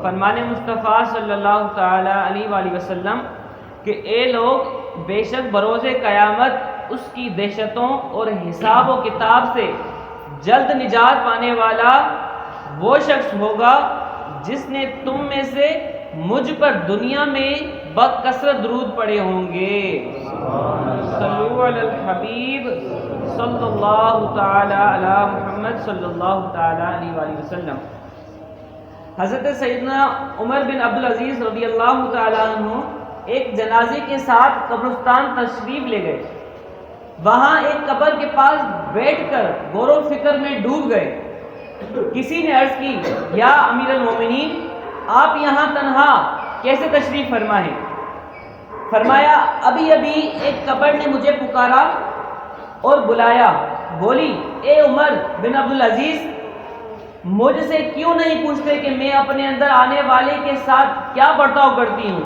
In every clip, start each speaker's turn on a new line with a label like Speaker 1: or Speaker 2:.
Speaker 1: فرمان مصطفیٰ صلی اللہ تعالی علیہ وآلہ وسلم کہ اے لوگ، بے شک بروز قیامت اس کی دہشتوں اور حساب و کتاب سے جلد نجات پانے والا وہ شخص ہوگا جس نے تم میں سے مجھ پر دنیا میں بکثرت درود پڑے ہوں گے۔ صلو علی الحبیب صلی اللہ تعالی علی محمد صلی اللہ تعالی علیہ وآلہ وسلم۔ حضرت سیدنا عمر بن عبدالعزیز رضی اللہ تعالی عنہ ایک جنازے کے ساتھ قبرستان تشریف لے گئے۔ وہاں ایک قبر کے پاس بیٹھ کر غور و فکر میں ڈوب گئے۔ کسی نے عرض کی، یا امیر المومنین، آپ یہاں تنہا کیسے تشریف فرما ہیں؟ فرمایا، ابھی ایک قبر نے مجھے پکارا اور بلایا، بولی، اے عمر بن عبدالعزیز، مجھ سے کیوں نہیں پوچھتے کہ میں اپنے اندر آنے والے کے ساتھ کیا برتاؤ کرتی ہوں؟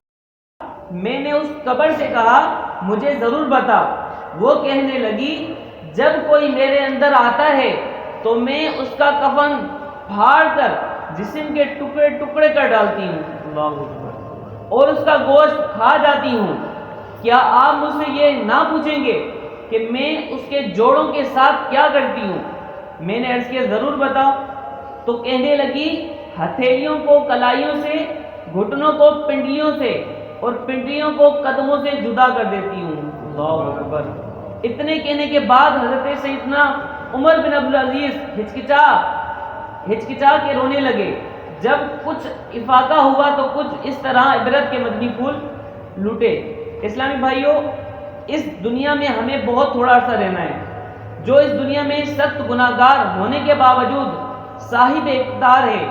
Speaker 1: میں نے اس قبر سے کہا، مجھے ضرور بتا۔ وہ کہنے لگی، جب کوئی میرے اندر آتا ہے تو میں اس کا کفن پھاڑ کر جسم کے ٹکڑے ٹکڑے کر ڈالتی ہوں اور اس کا گوشت کھا جاتی ہوں۔ کیا آپ مجھ سے یہ نہ پوچھیں گے کہ میں اس کے جوڑوں کے ساتھ کیا کرتی ہوں؟ میں نے عرض کیا، ضرور بتاؤ۔ تو کہنے لگی، ہتھیلیوں کو کلائیوں سے، گھٹنوں کو پنڈلیوں سے اور پنڈلیوں کو قدموں سے جدا کر دیتی ہوں۔ اللہ اکبر۔ اتنے کہنے کے بعد حضرت سیدنا عمر بن عبدالعزیز ہچکچا کے رونے لگے۔ جب کچھ افاقہ ہوا تو کچھ اس طرح عبرت کے مدنی پھول لوٹے۔ اسلامی بھائیوں، اس دنیا میں ہمیں بہت تھوڑا عرصہ رہنا ہے۔ جو اس دنیا میں سخت گناہگار ہونے کے باوجود صاحب اقتدار ہے،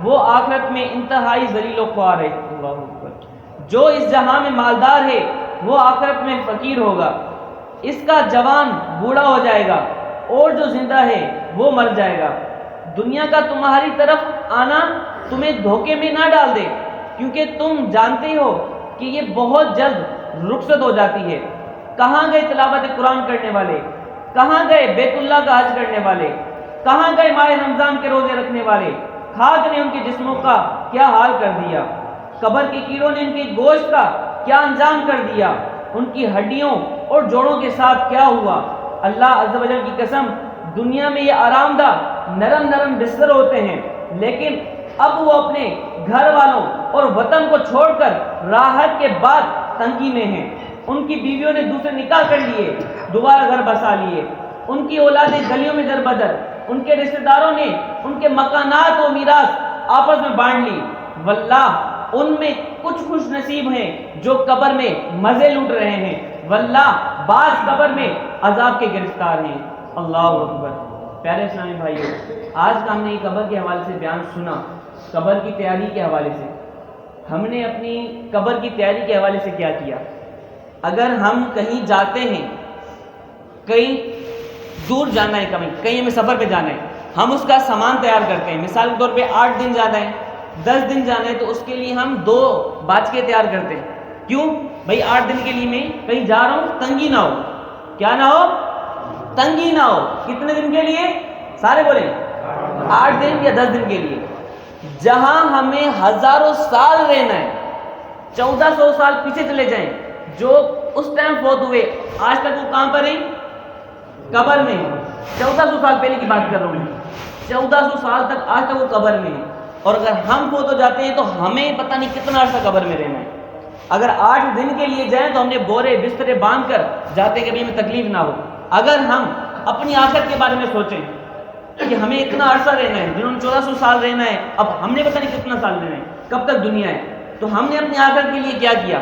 Speaker 1: وہ آخرت میں انتہائی ذلیل و خوار ہے۔ اللہ اکبر۔ جو اس جہاں میں مالدار ہے، وہ آخرت میں فقیر ہوگا۔ اس کا جوان بوڑھا ہو جائے گا اور جو زندہ ہے وہ مر جائے گا۔ دنیا کا تمہاری طرف آنا تمہیں دھوکے میں نہ ڈال دے، کیونکہ تم جانتے ہو کہ یہ بہت جلد رخصت ہو جاتی ہے۔ کہاں گئے تلاوت قرآن کرنے والے؟ کہاں گئے بیت اللہ کا حج کرنے والے؟ کہاں گئے ماہ رمضان کے روزے رکھنے والے؟ خاک نے ان کے جسموں کا کیا حال کر دیا؟ قبر کے کیڑوں نے ان کے گوشت کا کیا انجام کر دیا؟ ان کی ہڈیوں اور جوڑوں کے ساتھ کیا ہوا؟ اللہ عز و جل کی قسم، دنیا میں یہ آرام دہ نرم بستر ہوتے ہیں، لیکن اب وہ اپنے گھر والوں اور وطن کو چھوڑ کر راحت کے بعد تنگی میں ہیں۔ ان کی بیویوں نے دوسرے نکاح کر لیے، دوبارہ گھر بسا لیے۔ ان کی اولادیں گلیوں میں در بدر، ان کے رشتہ داروں نے ان کے مکانات و میراث آپس میں بانٹ لی۔ واللہ ان میں کچھ خوش نصیب ہیں جو قبر میں مزے لوٹ رہے ہیں، واللہ بعض قبر میں عذاب کے گرفتار ہیں۔ اللہ اکبر۔ پیارے اسلامی بھائیوں، آج کا ہم نے قبر کے حوالے سے بیان سنا، قبر کی تیاری کے حوالے سے۔ ہم نے اپنی قبر کی تیاری کے حوالے سے کیا کیا؟ اگر ہم کہیں جاتے ہیں، کہیں دور جانا ہے، کہیں ہمیں سفر پہ جانا ہے، ہم اس کا سامان تیار کرتے ہیں۔ مثال کے طور پہ 8 دن جانا ہے، 10 دن جانا ہے، تو اس کے لیے ہم 2 باچکے تیار کرتے ہیں۔ کیوں؟ بھائی 8 دن کے لیے میں کہیں جا رہا ہوں، تنگی نہ ہو۔ کیا نہ ہو؟ تنگی نہ ہو۔ کتنے دن کے لیے؟ سارے بولیں، 8 دن یا 10 دن کے لیے۔ جہاں ہمیں ہزاروں سال رہنا ہے، 1400 سال پیچھے چلے جائیں، جو اس ٹائم فوت ہوئے، آج تک وہ کہاں پر ہیں؟ قبر میں۔ 1400 سال پہلے کی بات کر رہا ہوں، 1400 سال تک آج تک وہ قبر میں ہیں۔ اور اگر ہم فوت ہو جاتے ہیں تو ہمیں پتہ نہیں کتنا عرصہ قبر میں رہنا ہے۔ اگر 8 دن کے لیے جائیں تو ہم نے بورے بسترے باندھ کر جاتے کہ بھی ہمیں تکلیف نہ ہو۔ اگر ہم اپنی آخرت کے بارے میں سوچیں کہ ہمیں اتنا عرصہ رہنا ہے، جنہوں نے 1400 سال رہنا ہے، اب ہم نے پتہ نہیں کتنا سال رہنا ہے، کب تک دنیا ہے، تو ہم نے اپنی آخرت کے لیے کیا کیا؟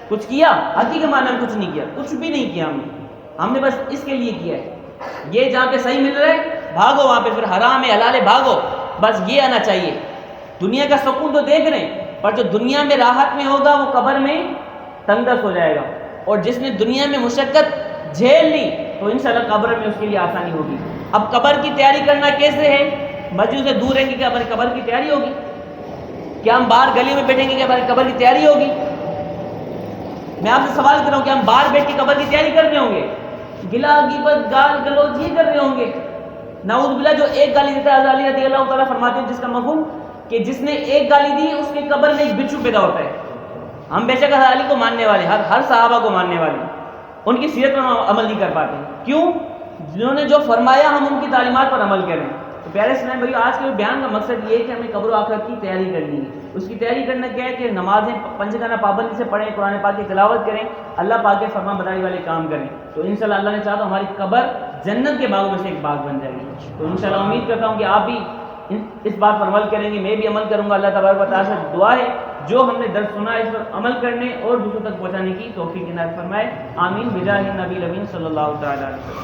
Speaker 1: کچھ کیا؟ حقیقی معنی میں کچھ نہیں کیا، کچھ بھی نہیں کیا ہم نے بس اس کے لیے کیا ہے۔ یہ جہاں پہ صحیح مل رہا ہے بھاگو وہاں پہ، پھر حرام ہے حلال ہے بھاگو، بس یہ آنا چاہیے۔ دنیا کا سکون تو دیکھ رہے ہیں، پر جو دنیا میں راحت میں ہوگا وہ قبر میں تنگ دست ہو جائے گا۔ اور جس نے دنیا میں مشقت جھیل لی تو انشاءاللہ قبر میں اس کے لیے آسانی ہوگی۔ اب قبر کی تیاری کرنا کیسے ہے؟ مسجد سے دور رہیں گے کہ ہماری قبر کی تیاری ہوگی؟ کیا ہم باہر گلیوں میں بیٹھیں گے کہ ہماری قبر کی تیاری ہوگی؟ میں آپ سے سوال کر رہا ہوں کہ ہم باہر بیٹھ کے قبر کی تیاری کر رہے ہوں گے؟ گلا غیبت گال گلوچ یہ کر رہے ہوں گے؟ نعوذ باللہ، جو ایک گالی دیتا ہے حضرت علی رضی اللہ تعالیٰ فرماتے ہیں جس کا مفہوم کہ جس نے ایک گالی دی اس کے قبر میں ایک بچھو پیدا ہوتا ہے. ہم بے شک حضرت علی کو ماننے والے، ہر صحابہ کو ماننے والے، ان کی سیرت پر ہم عمل نہیں کر پاتے. کیوں؟ جنہوں نے جو فرمایا ہم ان کی تعلیمات پر عمل کریں. تو پیارے اسلام بھائی، آج کے بیان کا مقصد یہ ہے کہ ہمیں قبر و آخرت کی تیاری کرنی ہے. اس کی تیاری کرنا کیا ہے کہ نمازیں پنجگانہ پابندی سے پڑھیں، قرآن پاک کی تلاوت کریں، اللہ پاک کے فرما برداری والے کام کریں. تو انشاءاللہ اللہ نے چاہا تو ہماری قبر جنت کے باغوں میں سے ایک باغ بن جائے گی. تو انشاءاللہ امید کرتا ہوں کہ آپ بھی اس بات پر عمل کریں گے، میں بھی عمل کروں گا. اللہ تبارک و تعالیٰ سے دعا ہے جو ہم نے درس سنا ہے اس پر عمل کرنے اور دوسروں تک پہنچانے کی توفیق عنایت فرمائے. آمین بجاہ النبی الامین صلی اللہ تعالیٰ علیہ وسلم.